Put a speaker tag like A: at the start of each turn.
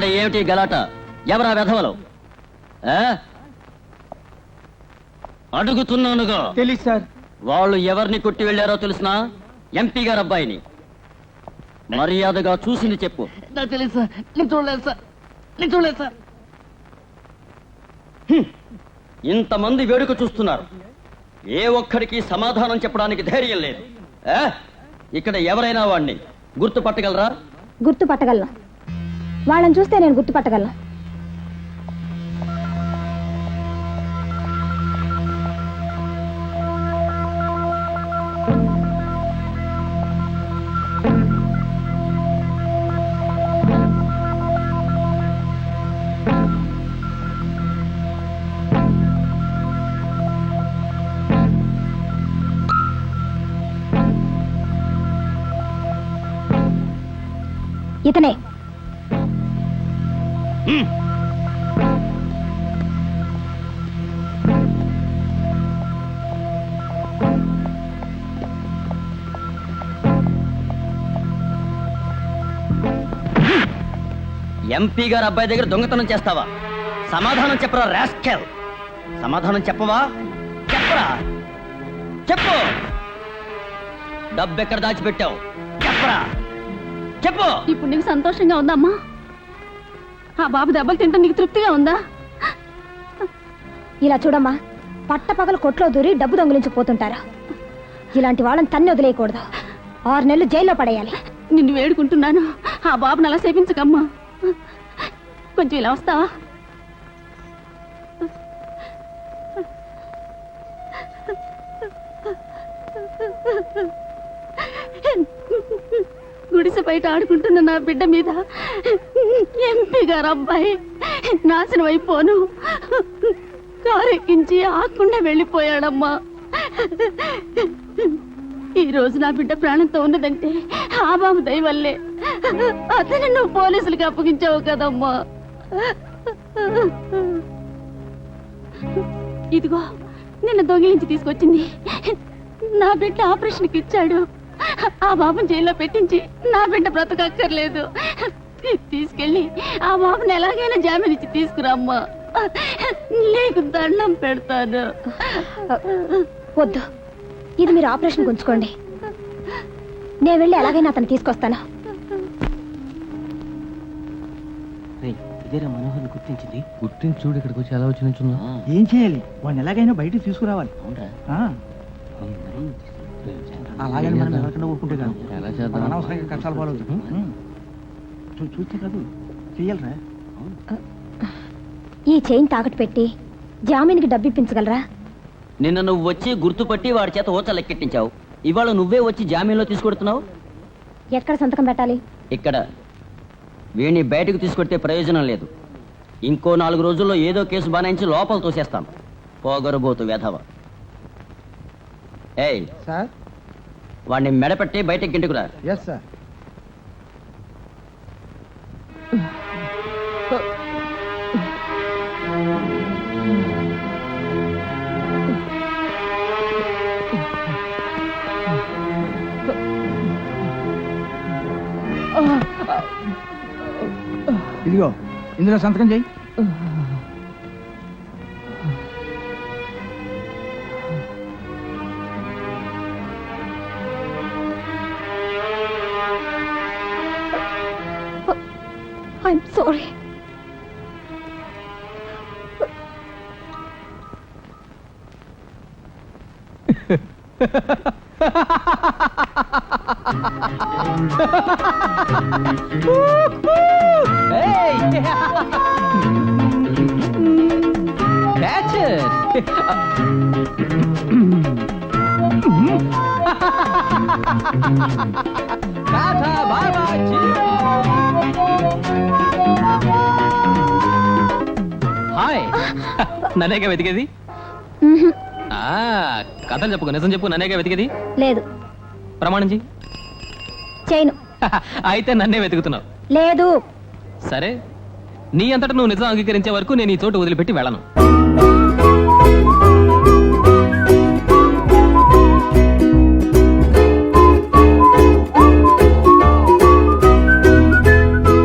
A: ఇక్కడ ఏమిటి గలాట? ఎవరా వెధవలు? అడుగుతున్నానుగా.
B: తెలీదు సార్.
A: వాళ్ళు ఎవరిని కొట్టి వెళ్ళారో తెలుసునా? ఎంపీ గారు అబ్బాయిని. మర్యాదగా చూసింది చెప్పు.
C: నాకు తెలియదు సార్. నేను చూడలేదు సార్. నేను చూడలేదు సార్.
A: ఇంతమంది వేడుక చూస్తున్నారు, ఏ ఒక్కడికి సమాధానం చెప్పడానికి ధైర్యం లేదు. ఇక్కడ ఎవరైనా వాడిని గుర్తుపట్టగలరా?
D: గుర్తుపట్టగలను. వాళ్ళని చూస్తే నేను గుర్తుపట్టగలను. ఇతనే.
A: ఎంపీ గారు అబ్బాయి దగ్గర దొంగతనం చేస్తావా? సమాధానం చెప్పరా రాస్కెల్. సమాధానం చెప్పవా? చెప్పరా, చెప్పు. డబ్బు ఎక్కడ దాచిపెట్టావు? చెప్పరా, చెప్పు.
D: ఇప్పుడు నీకు సంతోషంగా ఉందమ్మా? ఆ బాబు దెబ్బలు తింటే నీకు తృప్తిగా ఉందా? ఇలా చూడమ్మా, పట్టపగలు కొట్లో దూరి డబ్బు దొంగిలించిపోతుంటారా? ఇలాంటి వాళ్ళని తన్ని వదిలేయకూడదు. 6 నెలలు జైల్లో పడేయాలి. నిన్ను వేడుకుంటున్నాను, ఆ బాబుని అలా సేపించకమ్మా. కొంచెం ఇలా వస్తావా? గుడిసె బయట ఆడుకుంటున్న నా బిడ్డ మీద ఎంపీ గారు అబ్బాయి నాశనం అయిపోను కారెక్కించి ఆకుండా వెళ్ళిపోయాడమ్మా. ఈ రోజు నా బిడ్డ ప్రాణంతో ఉన్నదంటే ఆ బాబు దయ వల్లే. అతను నువ్వు పోలీసులకు అప్పగించావు కదమ్మా. ఇదిగో నిన్న దొంగిలించి తీసుకొచ్చింది. నా బిడ్డ ఆపరేషన్కి ఇచ్చాడు. ఆ బాబుని జైల్లో పెట్టించి నా బిడ్డ బ్రతకక్కర్లేదు. తీసుకెళ్ళి ఆ బాబుని ఎలాగైనా జామీన్ ఇచ్చి తీసుకురామ్మా. నీకు దండం పెడతాను. వద్దు, ఇది మీరు ఆపరేషన్ ఉంచుకోండి. నేను వెళ్ళి ఎలాగైనా అతను తీసుకొస్తాను.
A: ఇదేరా మనోహర్ని గుర్తించింది.
B: గుర్తించి చూడు, ఇక్కడికి వచ్చి ఎలా వచ్చి నుంచున్నా.
C: ఏం చేయాలి? వాడిని ఎలాగైనా బయటకు తీసుకురావాలి. అలాగని మనం ఎవరికైనా ఊరుకుంటే కాదు.
B: ఎలా చేద్దాం?
C: అనవసరంగా కష్టాలు పాలవుతుంది. చూస్తే కాదు, చెయ్యాలరా.
D: ఈ చైన్ తాకట్టు పెట్టి జామీన్కి డబ్బు ఇప్పించగలరా?
A: నిన్న నువ్వు వచ్చి గుర్తుపట్టి వాడి చేత ఓచలెక్కెట్టించావు. ఇవాళ నువ్వే వచ్చి జామీన్లో తీసుకొడుతున్నావు.
D: ఎక్కడ సంతకం పెట్టాలి?
A: ఇక్కడ. వీడిని బయటకు తీసుకొడితే ప్రయోజనం లేదు. ఇంకో 4 రోజుల్లో ఏదో కేసు బానాయించి లోపల తోసేస్తాం. పోగరబోతు వెధవ. ఏయ్
C: సార్,
A: వాడిని మెడపెట్టి బయటకి గింటుకురా.
C: Yes sir. ఇదిగో ఇందులో సంతకం చేయి.
D: I'm sorry.
A: Hey! Catch it! Tata, bye-bye, hi. నన్నేగా వెతికేది? కథలు చెప్పుకో, నిజం చెప్పు. నన్నేగా వెతికేది?
D: లేదు.
A: ప్రమాణం చెయ్యి.
D: చేయను.
A: అయితే నన్నే వెతుకుతున్నావు?
D: లేదు.
A: సరే, నీ అంతటా నువ్వు నిజం అంగీకరించే వరకు నేను ఈ చోటు వదిలిపెట్టి వెళ్ళను.